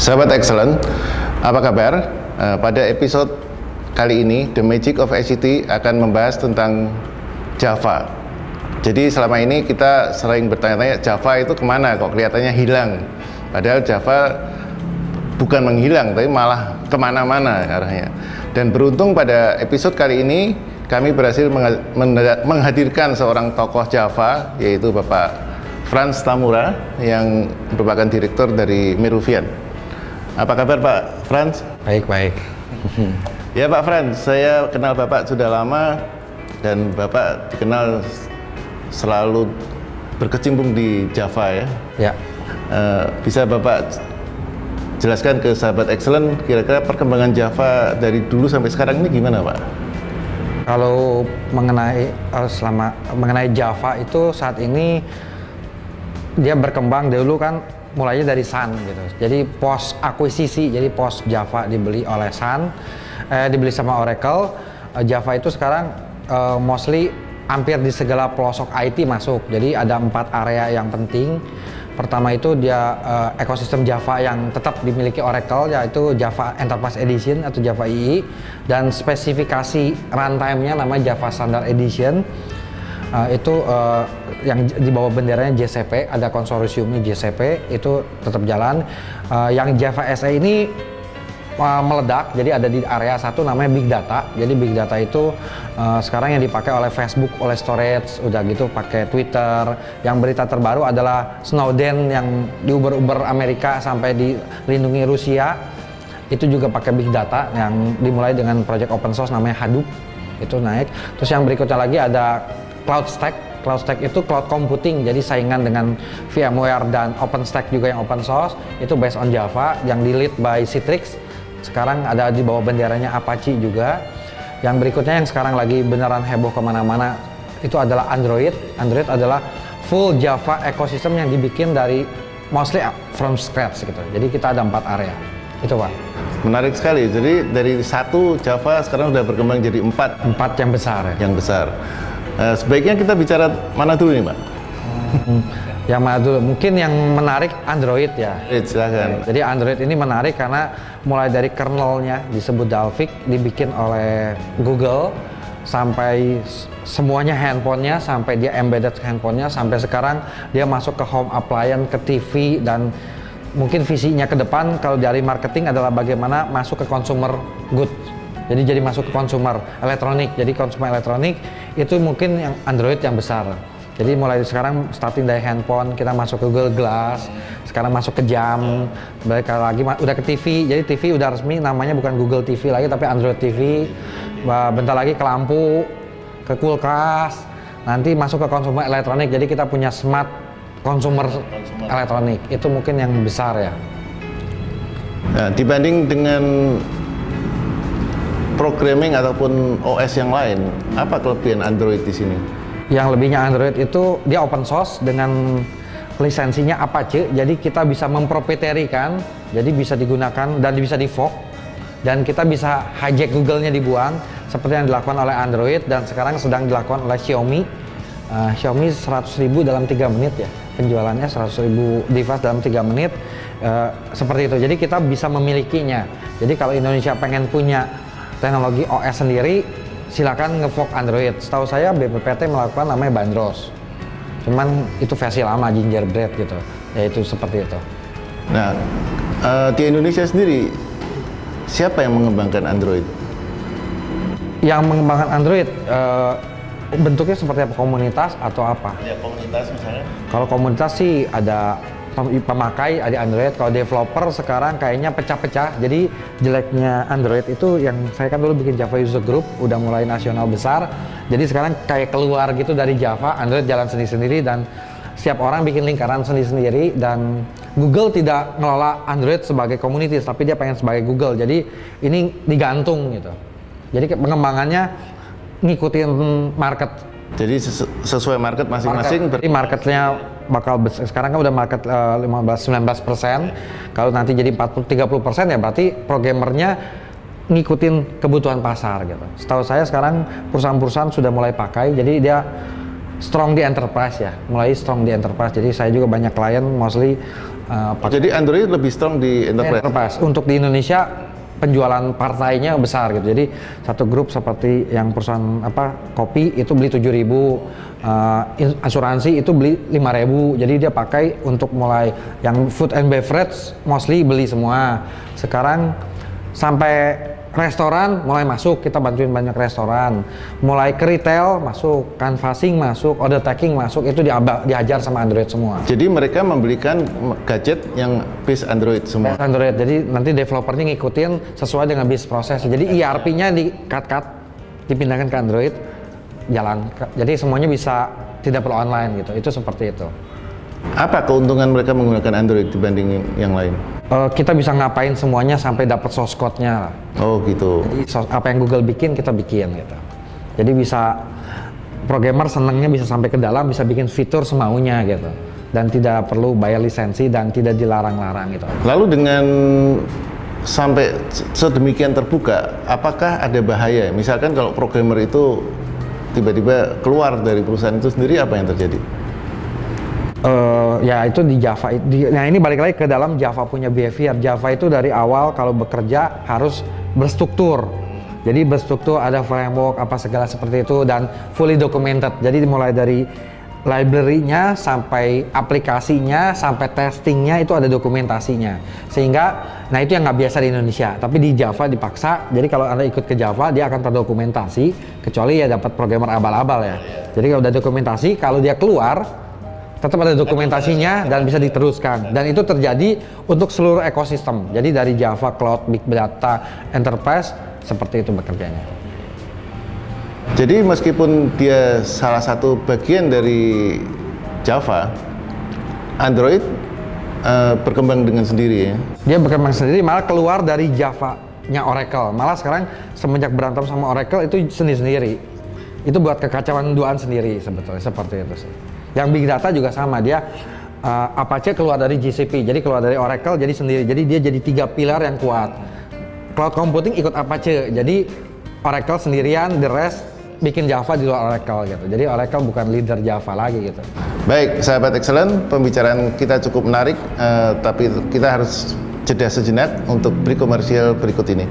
Sahabat Excellent, apa kabar? Pada episode kali ini, The Magic of ICT akan membahas tentang Java. Jadi selama ini kita sering bertanya-tanya, Java itu kemana? Kok kelihatannya hilang? Padahal Java bukan menghilang, tapi malah kemana-mana arahnya. Dan beruntung pada episode kali ini, kami berhasil menghadirkan seorang tokoh Java, yaitu Bapak Frans Tamura, yang merupakan direktur dari Meruvian. Apa kabar Pak Frans? Baik. Ya Pak Frans, saya kenal Bapak sudah lama dan Bapak dikenal selalu berkecimpung di Java ya. Ya. Bisa Bapak jelaskan ke sahabat Excellent kira-kira perkembangan Java dari dulu sampai sekarang ini gimana Pak? Kalau mengenai Java itu saat ini dia berkembang dulu kan mulainya dari Sun gitu. Jadi pos akuisisi, jadi pos Java dibeli oleh Sun, dibeli sama Oracle. Java itu sekarang mostly hampir di segala pelosok IT masuk. Jadi ada 4 area yang penting. Pertama itu dia ekosistem Java yang tetap dimiliki Oracle, yaitu Java Enterprise Edition atau Java EE, dan spesifikasi runtime-nya namanya Java Standard Edition. Itu yang di bawah benderanya JCP, ada konsorsiumnya JCP, itu tetap jalan. Yang Java SE ini meledak, jadi ada di area satu namanya Big Data. Jadi Big Data itu sekarang yang dipakai oleh Facebook, oleh storage, udah gitu pakai Twitter. Yang berita terbaru adalah Snowden yang diuber-uber Amerika sampai dilindungi Rusia, itu juga pakai Big Data, yang dimulai dengan project open source namanya Hadoop, itu naik. Terus yang berikutnya lagi ada CloudStack. CloudStack itu cloud computing, jadi saingan dengan VMware dan OpenStack juga yang open source, itu based on Java, yang di lead by Citrix. Sekarang ada di bawah benderanya Apache juga. Yang berikutnya yang sekarang lagi beneran heboh kemana-mana itu adalah Android. Android adalah full Java ecosystem yang dibikin dari mostly from scratch gitu. Jadi kita ada 4 area. Itu Pak. Menarik sekali. Jadi dari satu Java sekarang sudah berkembang jadi 4 yang besar ya. Yang besar. Sebaiknya kita bicara mana dulu nih Pak? Yang mana dulu? Mungkin yang menarik Android ya. Silakan. Jadi Android ini menarik karena mulai dari kernelnya disebut Dalvik, dibikin oleh Google, sampai semuanya handphonenya, sampai dia embedded handphonenya, sampai sekarang dia masuk ke home appliance, ke TV, dan mungkin visinya ke depan kalau dari marketing adalah bagaimana masuk ke consumer good. Jadi masuk ke consumer elektronik. Jadi consumer elektronik itu mungkin yang Android yang besar. Jadi mulai sekarang starting dari handphone, kita masuk ke Google Glass, sekarang masuk ke jam, balik lagi udah ke TV. Jadi TV udah resmi namanya bukan Google TV lagi tapi Android TV. Bentar lagi ke lampu, ke kulkas, nanti masuk ke consumer elektronik. Jadi kita punya smart consumer elektronik. Itu mungkin yang besar ya. Nah, dibanding dengan programming ataupun OS yang lain, apa kelebihan Android di sini? Yang lebihnya Android itu dia open source dengan lisensinya Apache, jadi kita bisa memproprietorikan, jadi bisa digunakan dan bisa di fork, dan kita bisa hijack Google-nya dibuang seperti yang dilakukan oleh Android dan sekarang sedang dilakukan oleh Xiaomi. Xiaomi 100.000 dalam 3 menit ya, penjualannya 100.000 device dalam 3 menit, seperti itu. Jadi kita bisa memilikinya. Jadi kalau Indonesia pengen punya teknologi OS sendiri, silakan ngefork Android. Setahu saya BPPT melakukan namanya Bandros. Cuman itu versi lama, Gingerbread gitu. Yaitu seperti itu. Nah, di Indonesia sendiri siapa yang mengembangkan Android? Yang mengembangkan Android bentuknya seperti apa? Komunitas atau apa? Ya, komunitas misalnya. Kalau komunitas sih ada pemakai ada Android. Kalau developer sekarang kayaknya pecah-pecah. Jadi jeleknya Android itu, yang saya kan dulu bikin Java User Group, udah mulai nasional besar. Jadi sekarang kayak keluar gitu dari Java, Android jalan sendiri-sendiri dan setiap orang bikin lingkaran sendiri-sendiri. Dan Google tidak ngelola Android sebagai communities, tapi dia pengen sebagai Google. Jadi ini digantung gitu. Jadi pengembangannya ngikutin market. Jadi sesuai market masing-masing. Jadi marketnya bakal besar. Sekarang kan udah market 15-19%. Kalau nanti jadi 40-30% ya berarti programmernya ngikutin kebutuhan pasar gitu. Setahu saya sekarang perusahaan-perusahaan sudah mulai pakai. Jadi dia strong di enterprise ya, mulai strong di enterprise. Jadi saya juga banyak klien mostly Jadi Android lebih strong di enterprise. enterprise. Untuk di Indonesia penjualan partainya besar gitu. Jadi satu grup seperti yang perusahaan kopi itu beli 7.000, asuransi itu beli 5.000. Jadi dia pakai untuk mulai yang food and beverage mostly beli semua. Sekarang sampai restoran mulai masuk, kita bantuin banyak restoran. Mulai ke retail masuk, canvassing masuk, order taking masuk, itu diajar sama Android semua. Jadi mereka membelikan gadget yang base Android semua. Android, jadi nanti developernya ngikutin sesuai dengan bisnis proses. Jadi ERP-nya di-cut, dipindahkan ke Android, jalan. Jadi semuanya bisa tidak perlu online gitu, itu seperti itu. Apa keuntungan mereka menggunakan Android dibanding yang lain? Kita bisa ngapain semuanya sampai dapat source code-nya. Oh gitu. Jadi apa yang Google bikin, kita bikin gitu. Jadi bisa, programmer senangnya bisa sampai ke dalam, bisa bikin fitur semaunya gitu. Dan tidak perlu bayar lisensi dan tidak dilarang-larang gitu. Lalu dengan sampai sedemikian terbuka, apakah ada bahaya? Misalkan kalau programmer itu tiba-tiba keluar dari perusahaan itu sendiri, apa yang terjadi? Ya itu di Java. Nah ini balik lagi ke dalam Java punya behavior. Java itu dari awal kalau bekerja harus berstruktur. Jadi berstruktur, ada framework apa segala seperti itu dan fully documented. Jadi mulai dari library-nya sampai aplikasinya sampai testingnya itu ada dokumentasinya. Sehingga, nah itu yang nggak biasa di Indonesia. Tapi di Java dipaksa. Jadi kalau Anda ikut ke Java dia akan terdokumentasi. Kecuali ya dapat programmer abal-abal ya. Jadi kalau udah dokumentasi, kalau dia keluar tetap ada dokumentasinya dan bisa diteruskan, dan itu terjadi untuk seluruh ekosistem. Jadi dari Java, Cloud, Big Data, Enterprise seperti itu bekerjanya. Jadi meskipun dia salah satu bagian dari Java, Android berkembang dengan sendiri ya? Dia berkembang sendiri, malah keluar dari Java-nya Oracle. Malah sekarang semenjak berantem sama Oracle itu sendiri-sendiri. Itu buat kekacauan duaan sendiri sebetulnya, seperti itu sih. Yang Big Data juga sama, dia Apache keluar dari GCP, jadi keluar dari Oracle jadi sendiri. Jadi dia jadi 3 pilar yang kuat. Cloud Computing ikut Apache, jadi Oracle sendirian, the rest bikin Java di luar Oracle gitu. Jadi Oracle bukan leader Java lagi gitu. Baik, sahabat Excellent, pembicaraan kita cukup menarik, tapi kita harus jeda sejenak untuk break komersial berikut ini.